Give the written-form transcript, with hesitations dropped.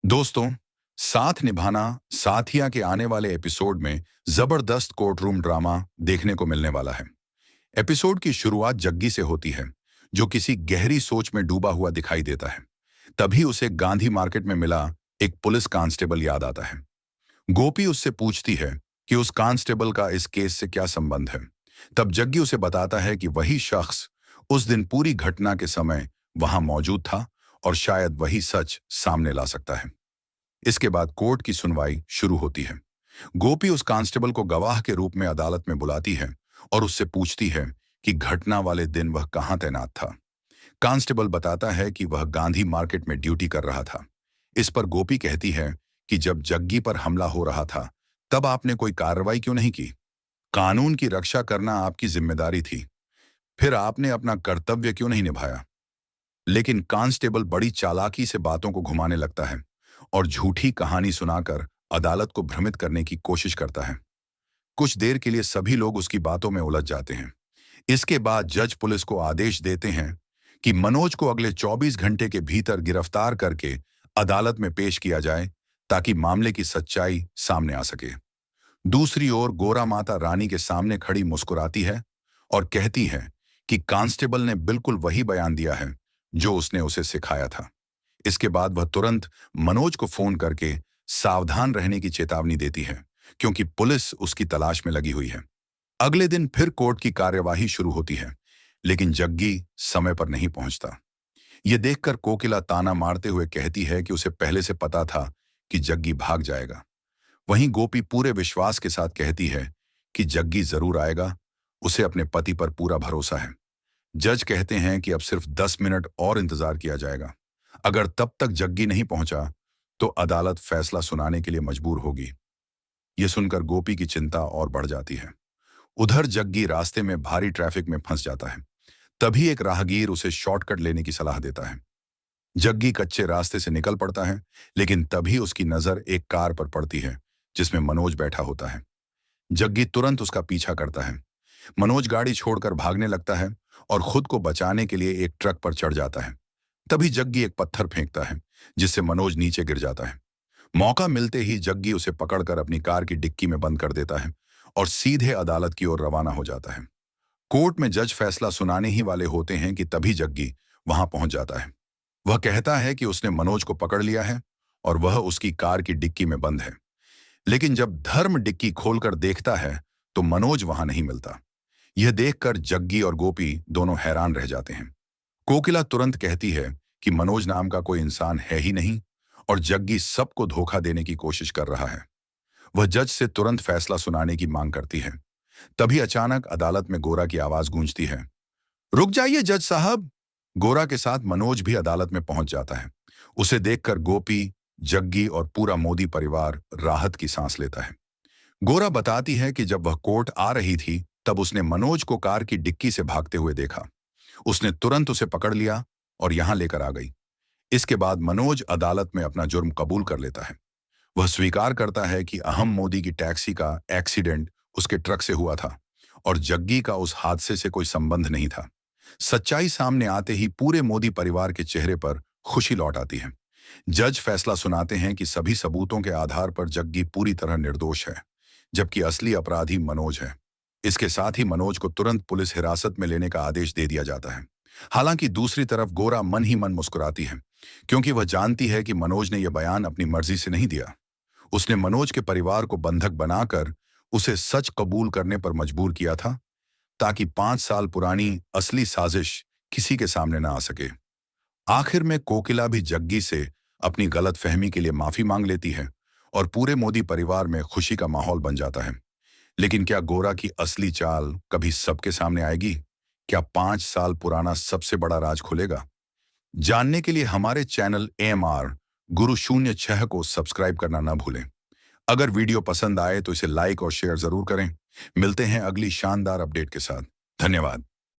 दोस्तों, साथ निभाना साथिया के आने वाले एपिसोड में जबरदस्त कोर्टरूम ड्रामा देखने को मिलने वाला है। एपिसोड की शुरुआत जग्गी से होती है, जो किसी गहरी सोच में डूबा हुआ दिखाई देता है। तभी उसे गांधी मार्केट में मिला एक पुलिस कांस्टेबल याद आता है। गोपी उससे पूछती है कि उस कांस्टेबल का इस केस से क्या संबंध है। तब जग्गी उसे बताता है कि वही शख्स उस दिन पूरी घटना के समय वहां मौजूद था और शायद वही सच सामने ला सकता है। इसके बाद कोर्ट की सुनवाई शुरू होती है। गोपी उस कांस्टेबल को गवाह के रूप में अदालत में बुलाती है और उससे पूछती है कि घटना वाले दिन वह कहां तैनात था। कांस्टेबल बताता है कि वह गांधी मार्केट में ड्यूटी कर रहा था। इस पर गोपी कहती है कि जब जग्गी पर हमला हो रहा था तब आपने कोई कार्रवाई क्यों नहीं की? कानून की रक्षा करना आपकी जिम्मेदारी थी, फिर आपने अपना कर्तव्य क्यों नहीं निभाया? लेकिन कांस्टेबल बड़ी चालाकी से बातों को घुमाने लगता है और झूठी कहानी सुनाकर अदालत को भ्रमित करने की कोशिश करता है। कुछ देर के लिए सभी लोग उसकी बातों में उलझ जाते हैं। इसके बाद जज पुलिस को आदेश देते हैं कि मनोज को अगले 24 घंटे के भीतर गिरफ्तार करके अदालत में पेश किया जाए, ताकि मामले की सच्चाई सामने आ सके। दूसरी ओर गोरा माता रानी के सामने खड़ी मुस्कुराती है और कहती है कि कांस्टेबल ने बिल्कुल वही बयान दिया है जो उसने उसे सिखाया था। इसके बाद वह तुरंत मनोज को फोन करके सावधान रहने की चेतावनी देती है, क्योंकि पुलिस उसकी तलाश में लगी हुई है। अगले दिन फिर कोर्ट की कार्यवाही शुरू होती है, लेकिन जग्गी समय पर नहीं पहुंचता। यह देखकर कोकिला ताना मारते हुए कहती है कि उसे पहले से पता था कि जग्गी भाग जाएगा। वहीं गोपी पूरे विश्वास के साथ कहती है कि जग्गी जरूर आएगा, उसे अपने पति पर पूरा भरोसा है। जज कहते हैं कि अब सिर्फ 10 मिनट और इंतजार किया जाएगा। अगर तब तक जग्गी नहीं पहुंचा तो अदालत फैसला सुनाने के लिए मजबूर होगी। यह सुनकर गोपी की चिंता और बढ़ जाती है। उधर जग्गी रास्ते में भारी ट्रैफिक में फंस जाता है। तभी एक राहगीर उसे शॉर्टकट लेने की सलाह देता है। जग्गी कच्चे रास्ते से निकल पड़ता है, लेकिन तभी उसकी नजर एक कार पर पड़ती है जिसमें मनोज बैठा होता है। जग्गी तुरंत उसका पीछा करता है। मनोज गाड़ी छोड़कर भागने लगता है और खुद को बचाने के लिए एक ट्रक पर चढ़ जाता है। तभी जग्गी एक पत्थर फेंकता है, जिससे मनोज नीचे गिर जाता है। मौका मिलते ही जग्गी उसे पकड़कर अपनी कार की डिक्की में बंद कर देता है और सीधे अदालत की ओर रवाना हो जाता है। कोर्ट में जज फैसला सुनाने ही वाले होते हैं कि तभी जग्गी वहां पहुंच जाता है। वह कहता है कि उसने मनोज को पकड़ लिया है और वह उसकी कार की डिक्की में बंद है। लेकिन जब धर्म डिक्की खोलकर देखता है तो मनोज वहां नहीं मिलता। यह देखकर जग्गी और गोपी दोनों हैरान रह जाते हैं। कोकिला तुरंत कहती है कि मनोज नाम का कोई इंसान है ही नहीं और जग्गी सबको धोखा देने की कोशिश कर रहा है। वह जज से तुरंत फैसला सुनाने की मांग करती है। तभी अचानक अदालत में गोरा की आवाज गूंजती है, रुक जाइए जज साहब। गोरा के साथ मनोज भी अदालत में पहुंच जाता है। उसे देखकर गोपी, जग्गी और पूरा मोदी परिवार राहत की सांस लेता है। गोरा बताती है कि जब वह कोर्ट आ रही थी तब उसने मनोज को कार की डिक्की से भागते हुए देखा। उसने तुरंत उसे पकड़ लिया और यहां लेकर आ गई। इसके बाद मनोज अदालत में अपना जुर्म कबूल कर लेता है। वह स्वीकार करता है कि अहम मोदी की टैक्सी का एक्सीडेंट उसके ट्रक से हुआ था और जग्गी का उस हादसे से कोई संबंध नहीं था। सच्चाई सामने आते ही पूरे मोदी परिवार के चेहरे पर खुशी लौट आती है। जज फैसला सुनाते हैं कि सभी सबूतों के आधार पर जग्गी पूरी तरह निर्दोष है, जबकि असली अपराधी मनोज है। इसके साथ ही मनोज को तुरंत पुलिस हिरासत में लेने का आदेश दे दिया जाता है। हालांकि दूसरी तरफ गोरा मन ही मन मुस्कुराती है, क्योंकि वह जानती है कि मनोज ने यह बयान अपनी मर्जी से नहीं दिया। उसने मनोज के परिवार को बंधक बनाकर उसे सच कबूल करने पर मजबूर किया था, ताकि 5 साल पुरानी असली साजिश किसी के सामने ना आ सके। आखिर में कोकिला भी जग्गी से अपनी गलतफहमी के लिए माफी मांग लेती है और पूरे मोदी परिवार में खुशी का माहौल बन जाता है। लेकिन क्या गोरा की असली चाल कभी सबके सामने आएगी? क्या 5 साल पुराना सबसे बड़ा राज खुलेगा? जानने के लिए हमारे चैनल AMR गुरु 06 को सब्सक्राइब करना ना भूलें। अगर वीडियो पसंद आए तो इसे लाइक और शेयर जरूर करें। मिलते हैं अगली शानदार अपडेट के साथ। धन्यवाद।